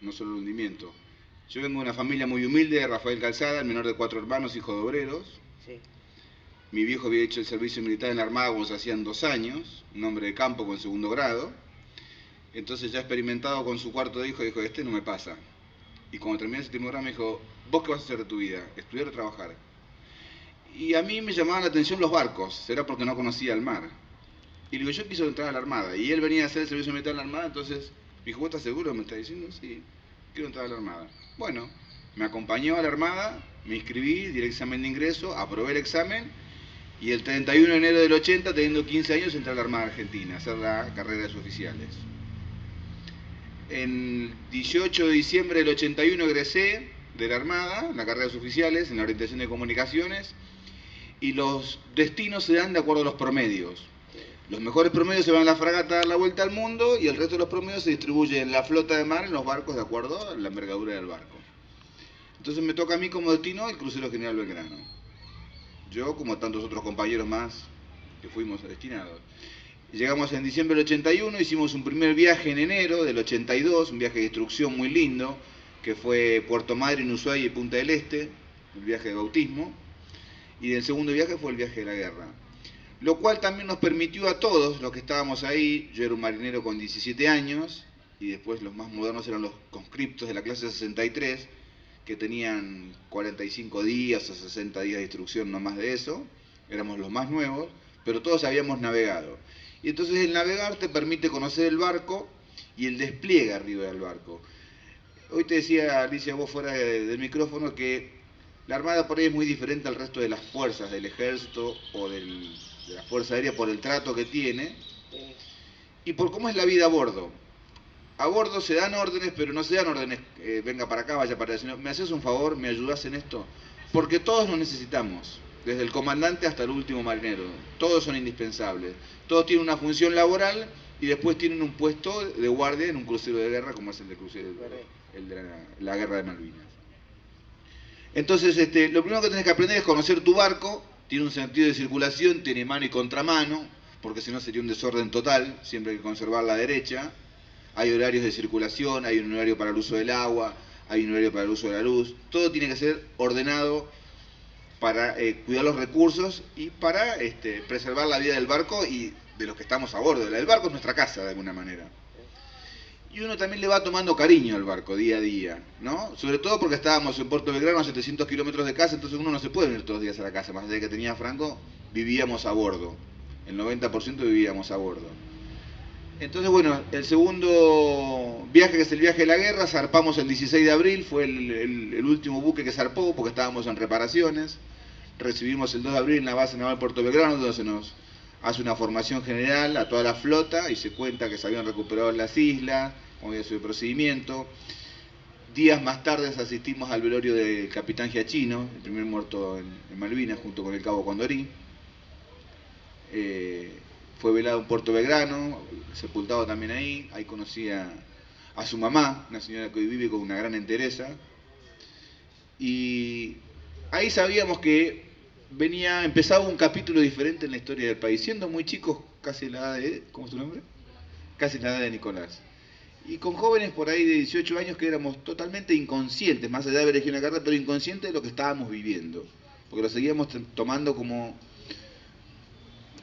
no solo el hundimiento. Yo vengo de una familia muy humilde, Rafael Calzada, el menor de 4 hermanos, hijo de obreros. Sí. Mi viejo había hecho el servicio militar en la Armada cuando se hacían 2 años, un hombre de campo con segundo grado. Entonces ya experimentado con su cuarto hijo, dijo, este no me pasa. Y cuando terminé ese último grado me dijo, ¿vos qué vas a hacer de tu vida? ¿Estudiar o trabajar? Y a mí me llamaban la atención los barcos, será porque no conocía el mar. Y le digo, yo quiso entrar a la Armada. Y él venía a hacer el servicio militar en la Armada, entonces me dijo, ¿vos estás seguro? Me está diciendo, sí, quiero entrar a la Armada. Bueno, me acompañó a la Armada, me inscribí, di el examen de ingreso, aprobé el examen, y el 31 de enero del 80, teniendo 15 años, entré a la Armada Argentina, a hacer la carrera de suboficiales. En 18 de diciembre del 81 egresé de la Armada, en la carrera de suboficiales, en la orientación de comunicaciones, y los destinos se dan de acuerdo a los promedios. Los mejores promedios se van a la fragata a dar la vuelta al mundo y el resto de los promedios se distribuye en la flota de mar, en los barcos, de acuerdo a la envergadura del barco. Entonces me toca a mí como destino el crucero General Belgrano. Yo, como tantos otros compañeros más que fuimos destinados. Llegamos en diciembre del 81, hicimos un primer viaje en enero del 82, un viaje de instrucción muy lindo, que fue Puerto Madryn, Ushuaia y Punta del Este, el viaje de bautismo. Y el segundo viaje fue el viaje de la guerra. Lo cual también nos permitió a todos los que estábamos ahí, yo era un marinero con 17 años, y después los más modernos eran los conscriptos de la clase 63, que tenían 45 días o 60 días de instrucción, no más de eso, éramos los más nuevos, pero todos habíamos navegado. Y entonces el navegar te permite conocer el barco y el despliegue arriba del barco. Hoy te decía, Alicia, vos fuera del micrófono, que la Armada por ahí es muy diferente al resto de las fuerzas, del ejército o de la Fuerza Aérea, por el trato que tiene y por cómo es la vida a bordo. A bordo se dan órdenes, pero no se dan órdenes, venga para acá, vaya para allá, sino, ¿me haces un favor? ¿Me ayudás en esto? Porque todos nos necesitamos, desde el comandante hasta el último marinero. Todos son indispensables. Todos tienen una función laboral y después tienen un puesto de guardia en un crucero de guerra, como es el de crucero, el de la Guerra de Malvinas. Entonces, lo primero que tenés que aprender es conocer tu barco. Tiene un sentido de circulación, tiene mano y contramano, porque si no sería un desorden total, siempre hay que conservar la derecha. Hay horarios de circulación, hay un horario para el uso del agua, hay un horario para el uso de la luz. Todo tiene que ser ordenado para cuidar los recursos y para preservar la vida del barco y de los que estamos a bordo. El barco es nuestra casa, de alguna manera. Y uno también le va tomando cariño al barco día a día, ¿no? Sobre todo porque estábamos en Puerto Belgrano a 700 kilómetros de casa, entonces uno no se puede venir todos los días a la casa. Más allá de que tenía Franco, vivíamos a bordo. El 90% vivíamos a bordo. Entonces, bueno, el segundo viaje, que es el viaje de la guerra, zarpamos el 16 de abril, fue el último buque que zarpó porque estábamos en reparaciones. Recibimos el 2 de abril en la base naval Puerto Belgrano, donde se nos hace una formación general a toda la flota y se cuenta que se habían recuperado las islas, como había sido el procedimiento. Días más tarde asistimos al velorio del capitán Giachino, el primer muerto en Malvinas, junto con el cabo Condorí. Fue velado en Puerto Belgrano, sepultado también ahí. Ahí conocí a su mamá, una señora que hoy vive con una gran entereza. Y ahí sabíamos que empezaba un capítulo diferente en la historia del país, siendo muy chicos, casi la edad de, ¿cómo es tu nombre? Casi la edad de Nicolás. Y con jóvenes por ahí de 18 años que éramos totalmente inconscientes, más allá de haber elegido una carrera, pero inconscientes de lo que estábamos viviendo. Porque lo seguíamos tomando como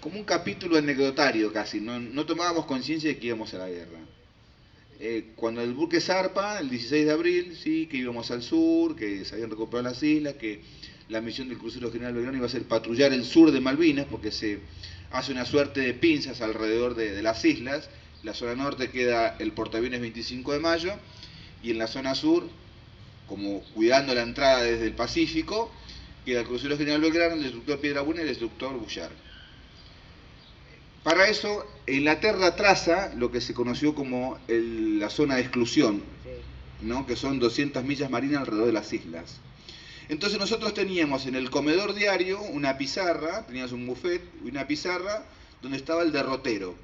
un capítulo anecdotario casi, no tomábamos conciencia de que íbamos a la guerra. Cuando el buque zarpa, el 16 de abril, sí, que íbamos al sur, que se habían recuperado las islas, que la misión del crucero General Belgrano iba a ser patrullar el sur de Malvinas, porque se hace una suerte de pinzas alrededor de las islas. La zona norte queda el portaaviones 25 de mayo, y en la zona sur, como cuidando la entrada desde el Pacífico, queda el crucero General Belgrano, el destructor Piedrabuna y el destructor Bullard. Para eso, Inglaterra traza lo que se conoció como la zona de exclusión, ¿no? Que son 200 millas marinas alrededor de las islas. Entonces nosotros teníamos en el comedor diario una pizarra, teníamos un buffet y una pizarra donde estaba el derrotero.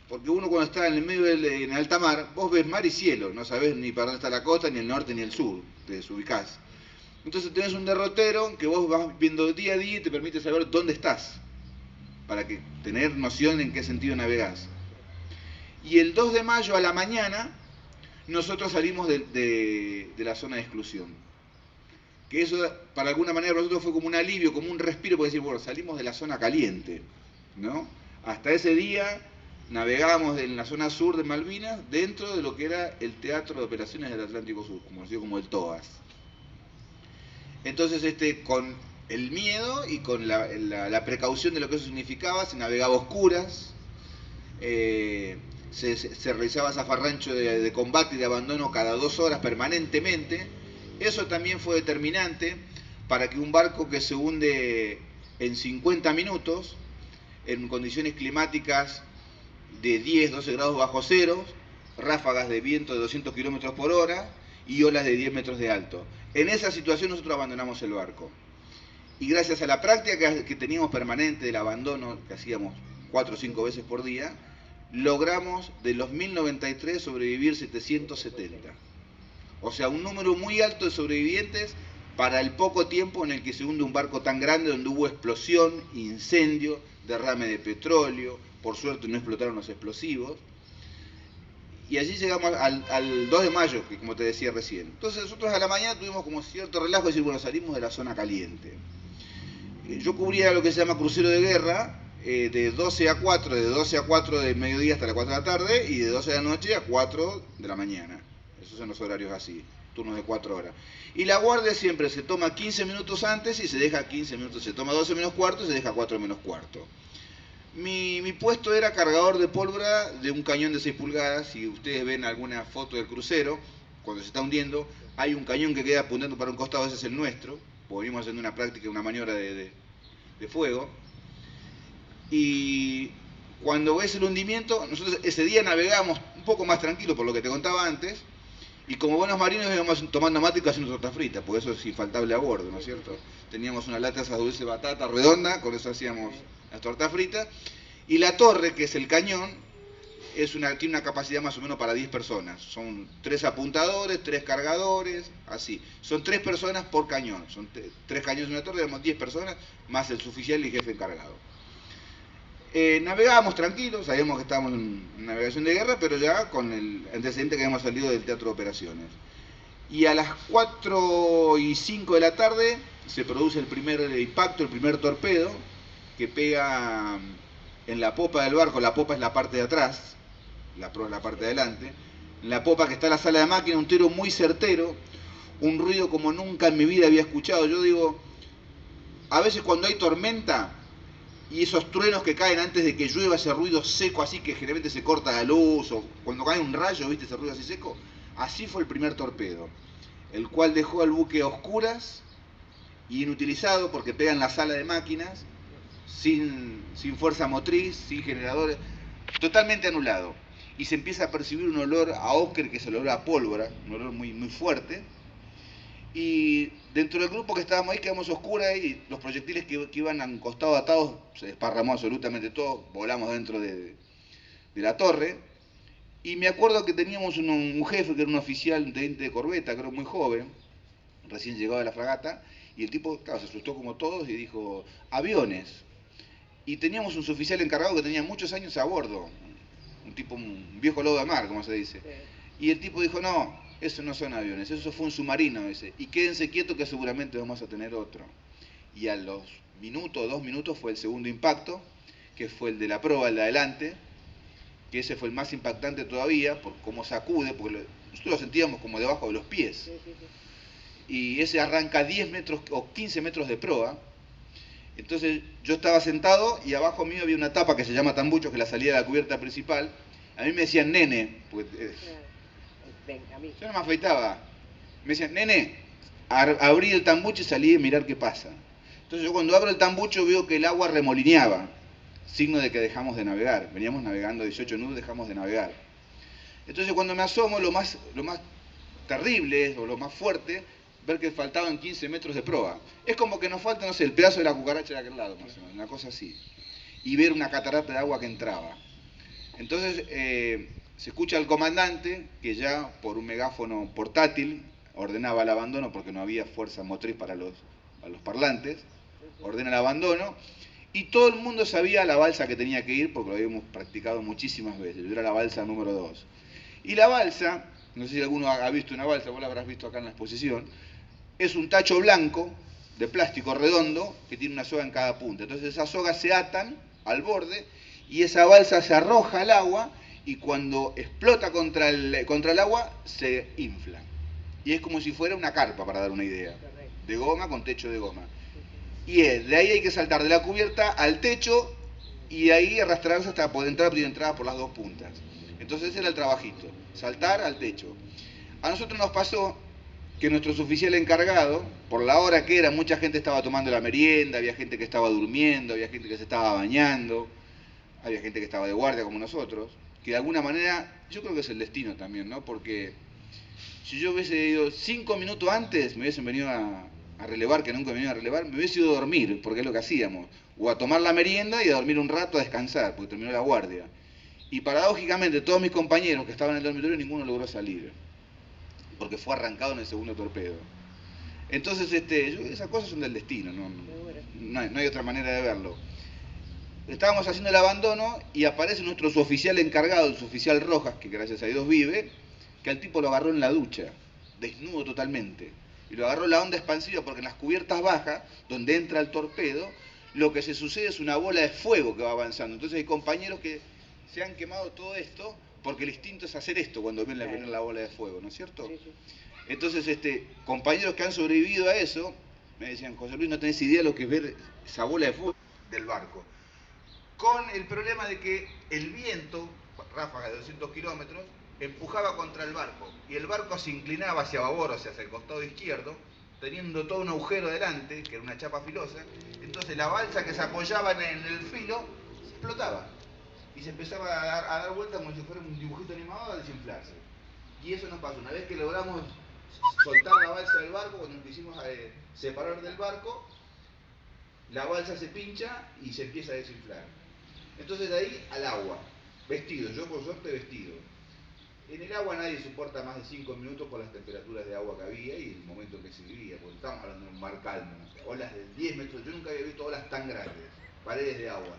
Porque uno cuando está en el medio en alta mar, vos ves mar y cielo, no sabés ni para dónde está la costa, ni el norte, ni el sur, te desubicás. Entonces tenés un derrotero que vos vas viendo día a día y te permite saber dónde estás, para que tener noción en qué sentido navegás. Y el 2 de mayo a la mañana nosotros salimos de la zona de exclusión. Que eso, para alguna manera, para nosotros fue como un alivio, como un respiro, porque decir, bueno, salimos de la zona caliente, ¿no? Hasta ese día navegábamos en la zona sur de Malvinas, dentro de lo que era el Teatro de Operaciones del Atlántico Sur, conocido como el TOAS. Entonces, con el miedo y con la precaución de lo que eso significaba, se navegaba a oscuras, se realizaba zafarrancho de combate y de abandono cada 2 horas permanentemente. Eso también fue determinante para que un barco que se hunde en 50 minutos, en condiciones climáticas de 10, 12 grados bajo cero, ráfagas de viento de 200 kilómetros por hora y olas de 10 metros de alto. En esa situación nosotros abandonamos el barco. Y gracias a la práctica que teníamos permanente del abandono, que hacíamos 4 o 5 veces por día, logramos de los 1093 sobrevivir 770. O sea, un número muy alto de sobrevivientes para el poco tiempo en el que se hunde un barco tan grande, donde hubo explosión, incendio, derrame de petróleo, por suerte no explotaron los explosivos. Y allí llegamos al 2 de mayo, que como te decía recién. Entonces nosotros a la mañana tuvimos como cierto relajo de decir, bueno, salimos de la zona caliente. Yo cubría lo que se llama crucero de guerra, de 12 a 4, de 12 a 4 de mediodía hasta las 4 de la tarde, y de 12 de la noche a 4 de la mañana. Esos son los horarios así, turnos de 4 horas. Y la guardia siempre se toma 15 minutos antes y se deja 15 minutos, se toma 12 menos cuarto y se deja 4 menos cuarto. Mi puesto era cargador de pólvora de un cañón de 6 pulgadas. Si ustedes ven alguna foto del crucero, cuando se está hundiendo, hay un cañón que queda apuntando para un costado, ese es el nuestro, porque venimos haciendo una práctica, una maniobra de fuego. Y cuando ves el hundimiento, nosotros ese día navegamos un poco más tranquilo, por lo que te contaba antes, y como buenos marinos íbamos tomando mate y haciendo torta frita, porque eso es infaltable a bordo, ¿no es cierto? Teníamos una lata de dulce batata redonda, con eso hacíamos las tortas fritas, y la torre, que es el cañón, tiene una capacidad más o menos para 10 personas. Son 3 apuntadores, 3 cargadores, así. Son 3 personas por cañón. Son 3 cañones en una torre, digamos 10 personas, más el suboficial y el jefe encargado. Navegábamos tranquilos, sabíamos que estábamos en navegación de guerra, pero ya con el antecedente que habíamos salido del teatro de operaciones. Y a las 4:05 de la tarde se produce el primer impacto, el primer torpedo, que pega en la popa del barco. La popa es la parte de atrás, la proa es la parte de adelante. En la popa, que está la sala de máquina, un tiro muy certero, un ruido como nunca en mi vida había escuchado. Yo digo, a veces cuando hay tormenta y esos truenos que caen antes de que llueva, ese ruido seco así que generalmente se corta la luz, o cuando cae un rayo, ¿viste ese ruido así seco? Así fue el primer torpedo, el cual dejó al buque a oscuras y inutilizado, porque pega en la sala de máquinas, sin fuerza motriz, sin generadores, totalmente anulado. Y se empieza a percibir un olor a ocre, que es el olor a pólvora, un olor muy, muy fuerte. Y dentro del grupo que estábamos ahí quedamos oscuras y los proyectiles que iban a un costado atados, se desparramó absolutamente todo, volamos dentro de la torre. Y me acuerdo que teníamos un jefe que era un oficial, un teniente de corbeta, creo muy joven, recién llegado de la fragata, y el tipo, claro, se asustó como todos y dijo, aviones. Y teníamos un suboficial encargado que tenía muchos años a bordo, un viejo lobo de mar, como se dice. Y el tipo dijo, no, eso no son aviones, eso fue un submarino ese. Y quédense quietos que seguramente vamos a tener otro. Y a los minutos, 2 minutos, fue el segundo impacto, que fue el de la proa, el de adelante, que ese fue el más impactante todavía, por cómo sacude, porque nosotros lo sentíamos como debajo de los pies. Y ese arranca 10 metros o 15 metros de proa. Entonces yo estaba sentado y abajo mío había una tapa que se llama tambucho, que es la salida de la cubierta principal. A mí me decían nene, pues, yo no me afeitaba. Me decían, nene, abrí el tambucho y salí a mirar qué pasa. Entonces yo cuando abro el tambucho veo que el agua remolineaba, signo de que dejamos de navegar. Veníamos navegando 18 nudos, dejamos de navegar. Entonces cuando me asomo, lo más terrible, o lo más fuerte, ver que faltaban 15 metros de proa. Es como que nos falta, no sé, el pedazo de la cucaracha de aquel lado, más o menos, una cosa así. Y ver una catarata de agua que entraba. Entonces se escucha al comandante, que ya por un megáfono portátil ordenaba el abandono, porque no había fuerza motriz para los parlantes, ordena el abandono, y todo el mundo sabía la balsa que tenía que ir, porque lo habíamos practicado muchísimas veces. Yo era la balsa número 2. Y la balsa no sé si alguno ha visto una balsa, vos la habrás visto acá en la exposición, es un tacho blanco de plástico redondo que tiene una soga en cada punta. Entonces esas sogas se atan al borde y esa balsa se arroja al agua y cuando explota contra el agua se infla. Y es como si fuera una carpa, para dar una idea, de goma con techo de goma. Y de ahí hay que saltar de la cubierta al techo y ahí arrastrarse hasta poder entrar por las dos puntas. Entonces ese era el trabajito, saltar al techo. A nosotros nos pasó que nuestro oficial encargado, por la hora que era, mucha gente estaba tomando la merienda, había gente que estaba durmiendo, había gente que se estaba bañando, había gente que estaba de guardia como nosotros, que de alguna manera, yo creo que es el destino también, ¿no? Porque si yo hubiese ido 5 minutos antes, me hubiesen venido a relevar, que nunca me venían a relevar, me hubiese ido a dormir, porque es lo que hacíamos, o a tomar la merienda y a dormir un rato a descansar, porque terminó la guardia. Y paradójicamente todos mis compañeros que estaban en el dormitorio, ninguno logró salir, porque fue arrancado en el segundo torpedo. Entonces, esas cosas son del destino, no hay otra manera de verlo. Estábamos haciendo el abandono y aparece nuestro suboficial encargado, el suboficial Rojas, que gracias a Dios vive, que al tipo lo agarró en la ducha, desnudo totalmente. Y lo agarró en la onda expansiva porque en las cubiertas bajas, donde entra el torpedo, lo que se sucede es una bola de fuego que va avanzando. Entonces hay compañeros que se han quemado todo esto porque el instinto es hacer esto cuando ven la bola de fuego, ¿no es cierto? Sí, sí. Entonces, compañeros que han sobrevivido a eso, me decían, José Luis, no tenés idea de lo que es ver esa bola de fuego del barco. Con el problema de que el viento, ráfaga de 200 kilómetros, empujaba contra el barco y el barco se inclinaba hacia babor, o sea, hacia el costado izquierdo, teniendo todo un agujero delante, que era una chapa filosa. Entonces la balsa que se apoyaba en el filo explotaba y se empezaba a dar vueltas como si fuera un dibujito animado a desinflarse. Y eso nos pasó. Una vez que logramos soltar la balsa del barco, cuando nos quisimos separar del barco, la balsa se pincha y se empieza a desinflar. Entonces de ahí al agua, vestido, yo por suerte vestido. En el agua nadie soporta más de 5 minutos por las temperaturas de agua que había y el momento en que se vivía, porque estamos hablando de un mar calmo, olas de 10 metros, yo nunca había visto olas tan grandes, paredes de agua.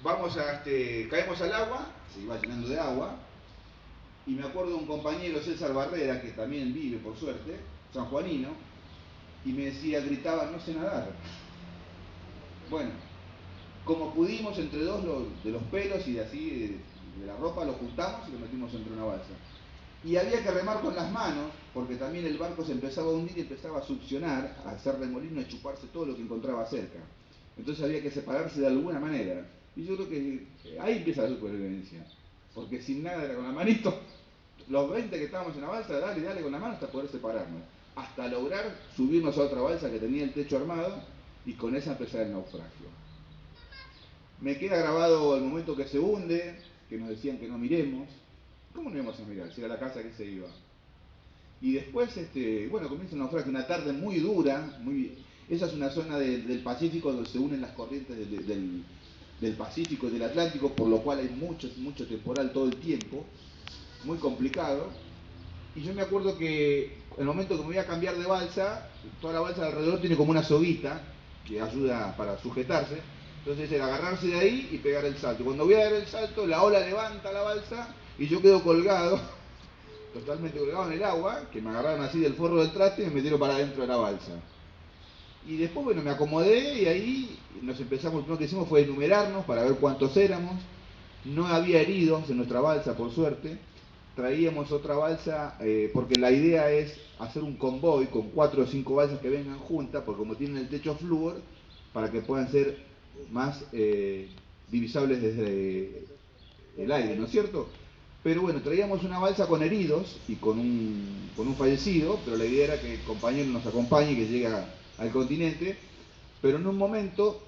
Caemos al agua, se iba llenando de agua, y me acuerdo de un compañero, César Barrera, que también vive por suerte, sanjuanino, y me decía, gritaba, no sé nadar. Bueno, como pudimos, entre dos de los pelos y de la ropa, lo juntamos y lo metimos entre una balsa. Y había que remar con las manos, porque también el barco se empezaba a hundir y empezaba a succionar, a hacer remolino y a chuparse todo lo que encontraba cerca. Entonces había que separarse de alguna manera. Y yo creo que ahí empieza la supervivencia. Porque sin nada era con la manito, los 20 que estábamos en la balsa, dale con la mano hasta poder separarnos. Hasta lograr subirnos a otra balsa que tenía el techo armado y con esa empezar el naufragio. Me queda grabado el momento que se hunde, que nos decían que no miremos. ¿Cómo no íbamos a mirar? Si era la casa que se iba. Y después, comienza el naufragio, una tarde muy dura, esa es una zona del Pacífico donde se unen las corrientes del Pacífico y del Atlántico, por lo cual hay mucho temporal todo el tiempo, muy complicado. Y yo me acuerdo que el momento que me voy a cambiar de balsa, toda la balsa alrededor tiene como una soguita que ayuda para sujetarse. Entonces era agarrarse de ahí y pegar el salto. Cuando voy a dar el salto, la ola levanta la balsa y yo quedo colgado, totalmente colgado en el agua, que me agarraron así del forro del traste y me metieron para adentro de la balsa. Y después, me acomodé y ahí nos empezamos, lo primero que hicimos fue enumerarnos para ver cuántos éramos. No había heridos en nuestra balsa, por suerte. Traíamos otra balsa, porque la idea es hacer un convoy con 4 o 5 balsas que vengan juntas, porque como tienen el techo flúor, para que puedan ser más divisables desde el aire, ¿no es cierto? Pero bueno, traíamos una balsa con heridos y con un fallecido, pero la idea era que el compañero nos acompañe y que llegue al continente, pero en un momento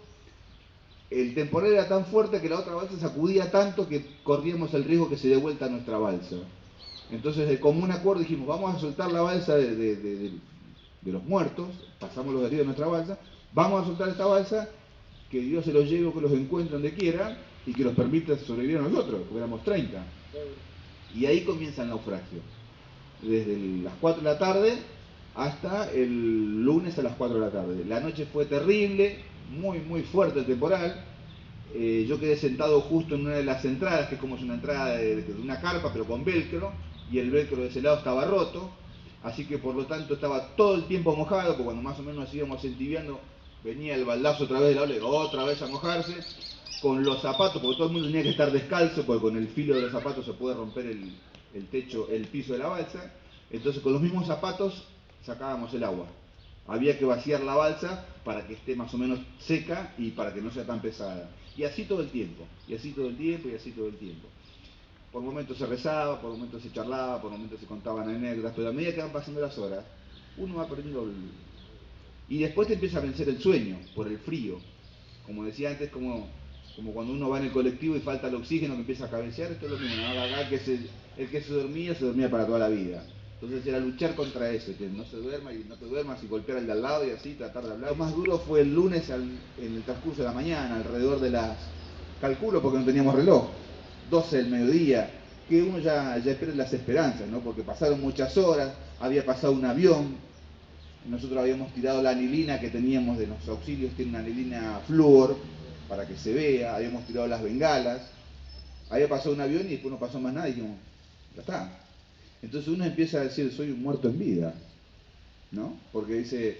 el temporal era tan fuerte que la otra balsa sacudía tanto que corríamos el riesgo que se dé vuelta a nuestra balsa. Entonces, de común acuerdo dijimos, vamos a soltar la balsa de los muertos, pasamos los heridos de nuestra balsa, vamos a soltar esta balsa, que Dios se los lleve o que los encuentre donde quiera y que nos permita sobrevivir a nosotros, porque éramos 30. Y ahí comienza el naufragio. Desde las 4 de la tarde hasta el lunes a las 4 de la tarde. La noche fue terrible, muy fuerte el temporal. yo quedé sentado justo en una de las entradas, que es como una entrada de una carpa, pero con velcro, y el velcro de ese lado estaba roto, así que por lo tanto estaba todo el tiempo mojado, porque cuando más o menos nos íbamos entibiando, venía el baldazo otra vez del aula, otra vez a mojarse, con los zapatos, porque todo el mundo tenía que estar descalzo, porque con el filo de los zapatos se puede romper el techo, el piso de la balsa. Entonces con los mismos zapatos sacábamos el agua. Había que vaciar la balsa para que esté más o menos seca y para que no sea tan pesada. Y así todo el tiempo, y así todo el tiempo, y así todo el tiempo. Por momentos se rezaba, por momentos se charlaba, por momentos se contaban anécdotas, pero a medida que van pasando las horas, uno va perdiendo el... Y después te empieza a vencer el sueño, por el frío. Como decía antes, como cuando uno va en el colectivo y falta el oxígeno que empieza a cabecear, esto es lo mismo, ¿no? Acá el que se dormía para toda la vida. Entonces era luchar contra eso, que no se duerma y no te duermas y golpear al de al lado y así tratar de hablar. Lo más duro fue el lunes en el transcurso de la mañana, alrededor de las, calculo porque no teníamos reloj, 12 del mediodía, que uno ya pierde las esperanzas, ¿no? Porque pasaron muchas horas, había pasado un avión, nosotros habíamos tirado la anilina que teníamos de los auxilios, tiene una anilina flúor, para que se vea, habíamos tirado las bengalas, había pasado un avión y después no pasó más nada y dijimos, ya está. Entonces uno empieza a decir, soy un muerto en vida, ¿no? Porque dice,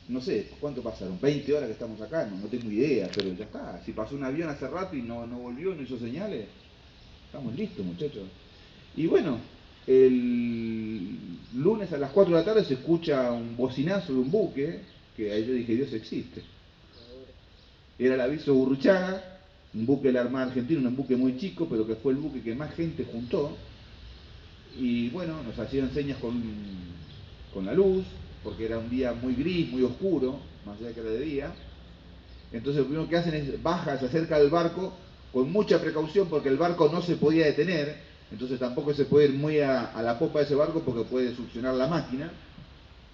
no sé, ¿cuánto pasaron? 20 horas que estamos acá, no tengo idea, pero ya está. Si pasó un avión hace rato y no volvió, no hizo señales, estamos listos, muchachos. Y bueno, el lunes a las 4 de la tarde se escucha un bocinazo de un buque, que ahí yo dije, Dios existe. Era el aviso Gurruchaga, un buque de la Armada Argentina, un buque muy chico, pero que fue el buque que más gente juntó. Y bueno, nos hacían señas con la luz, porque era un día muy gris, muy oscuro, más allá que era de día. Entonces lo primero que hacen es baja, se acerca al barco con mucha precaución porque el barco no se podía detener, entonces tampoco se puede ir muy a la popa de ese barco porque puede succionar la máquina.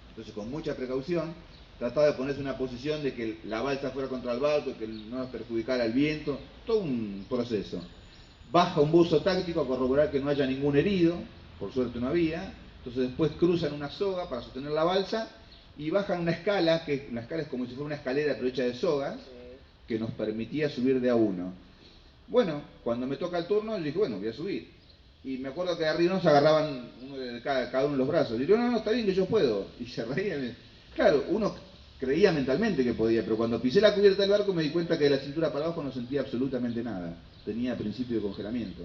Entonces con mucha precaución trataba de ponerse en una posición de que la balsa fuera contra el barco, que no nos perjudicara el viento, todo un proceso. Baja un buzo táctico a corroborar que no haya ningún herido, por suerte no había, entonces después cruzan una soga para sostener la balsa y bajan una escala, que la escala es como si fuera una escalera pero hecha de sogas, que nos permitía subir de a uno. Bueno, cuando me toca el turno, yo dije, bueno, voy a subir. Y me acuerdo que de arriba nos agarraban uno de cada uno de los brazos. Y yo, no, está bien que yo puedo. Y se reían. Claro, uno creía mentalmente que podía, pero cuando pisé la cubierta del barco me di cuenta que de la cintura para abajo no sentía absolutamente nada. Tenía principio de congelamiento.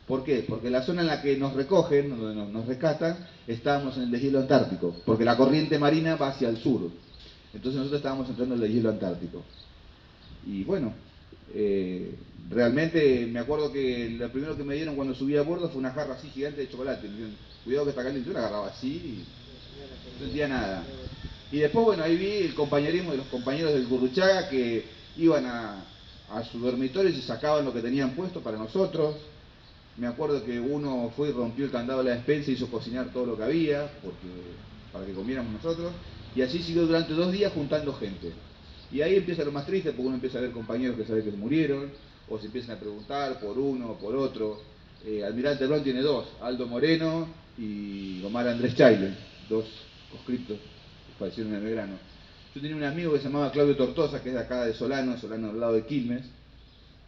¿Por qué? Porque la zona en la que nos recogen, donde nos rescatan, estábamos en el deshielo antártico. Porque la corriente marina va hacia el sur. Entonces nosotros estábamos entrando en el deshielo antártico. Y bueno, realmente me acuerdo que lo primero que me dieron cuando subí a bordo fue una jarra así gigante de chocolate. Me dijeron, cuidado que está caliente, yo la agarraba así y no sentía nada. Y después, bueno, ahí vi el compañerismo de los compañeros del Gurruchaga que iban a su dormitorio y se sacaban lo que tenían puesto para nosotros. Me acuerdo que uno fue y rompió el candado de la despensa y hizo cocinar todo lo que había para que comiéramos nosotros. Y así siguió durante 2 días juntando gente. Y ahí empieza lo más triste porque uno empieza a ver compañeros que sabe que murieron, o se empiezan a preguntar por uno o por otro. Almirante Brown tiene 2, Aldo Moreno y Omar Andrés Chaile, 2 conscriptos que fallecieron en Belgrano. Yo tenía un amigo que se llamaba Claudio Tortosa, que es de acá de Solano al lado de Quilmes,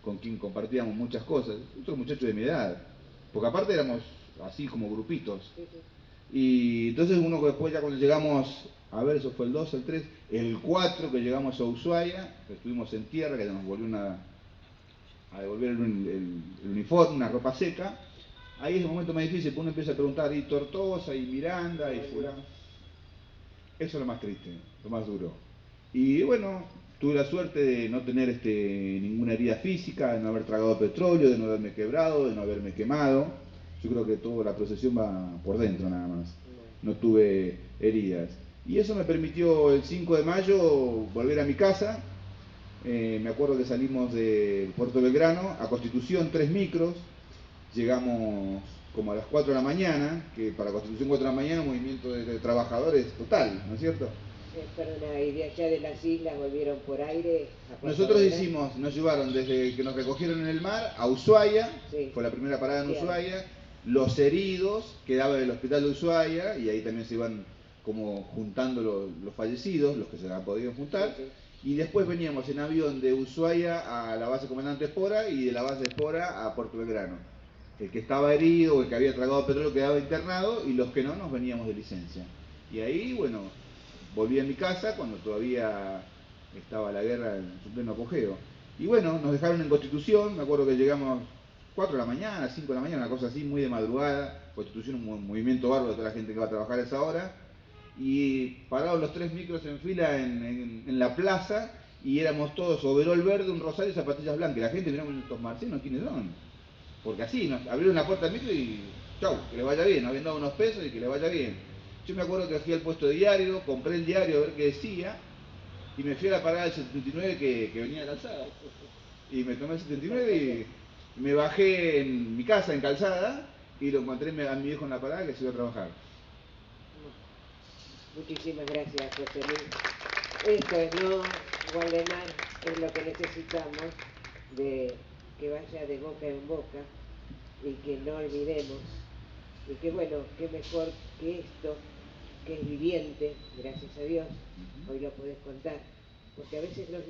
con quien compartíamos muchas cosas, otros muchachos de mi edad, porque aparte éramos así como grupitos. Y entonces uno que después ya cuando llegamos, a ver, eso fue el 2, el 3, el 4 que llegamos a Ushuaia, que estuvimos en tierra, que nos volvió a devolver el uniforme, una ropa seca, ahí es el momento más difícil, porque uno empieza a preguntar, y Tortosa, y Miranda, y fulano. Eso es lo más triste, lo más duro. Y bueno, tuve la suerte de no tener ninguna herida física, de no haber tragado petróleo, de no haberme quebrado, de no haberme quemado. Yo creo que toda la procesión va por dentro nada más. No tuve heridas. Y eso me permitió el 5 de mayo volver a mi casa. Me acuerdo que salimos de Puerto Belgrano a Constitución 3 micros. Llegamos como a las 4 de la mañana, que para Constitución 4 de la mañana un movimiento de trabajadores total, ¿no es cierto? Perdona, y de allá de las islas volvieron por aire. Nosotros hicimos, nos llevaron desde que nos recogieron en el mar a Ushuaia, sí. Fue la primera parada en Sí, Ushuaia, los heridos quedaban en el hospital de Ushuaia y ahí también se iban como juntando los fallecidos, los que se han podido juntar, sí, sí. Y después veníamos en avión de Ushuaia a la base Comandante Espora y de la base Espora a Puerto Belgrano. El que estaba herido o el que había tragado petróleo quedaba internado y los que no nos veníamos de licencia. Y ahí, bueno, volví a mi casa cuando todavía estaba la guerra en su pleno apogeo. Y bueno, nos dejaron en Constitución, me acuerdo que llegamos 4 de la mañana, 5 de la mañana, una cosa así, muy de madrugada. Constitución, un movimiento bárbaro de toda la gente que va a trabajar a esa hora. Y parados los 3 micros en fila en la plaza, y éramos todos overol verde, un rosario y zapatillas blancas. Y la gente miramos, estos marcianos, ¿quiénes son? Porque así, nos abrieron la puerta del micro y chau, que les vaya bien, nos habían dado unos pesos y que les vaya bien. Yo me acuerdo que fui al puesto de diario, compré el diario a ver qué decía, y me fui a la parada del 79 que venía de Calzada. Y me tomé el 79 y me bajé en mi casa, en Calzada, y lo encontré a mi viejo en la parada que se iba a trabajar. Muchísimas gracias, José Luis. Esto es, ¿no, Waldemar? Es lo que necesitamos, de que vaya de boca en boca y que no olvidemos. Y que bueno, qué mejor que esto, que es viviente, gracias a Dios, hoy lo podés contar. Porque a veces los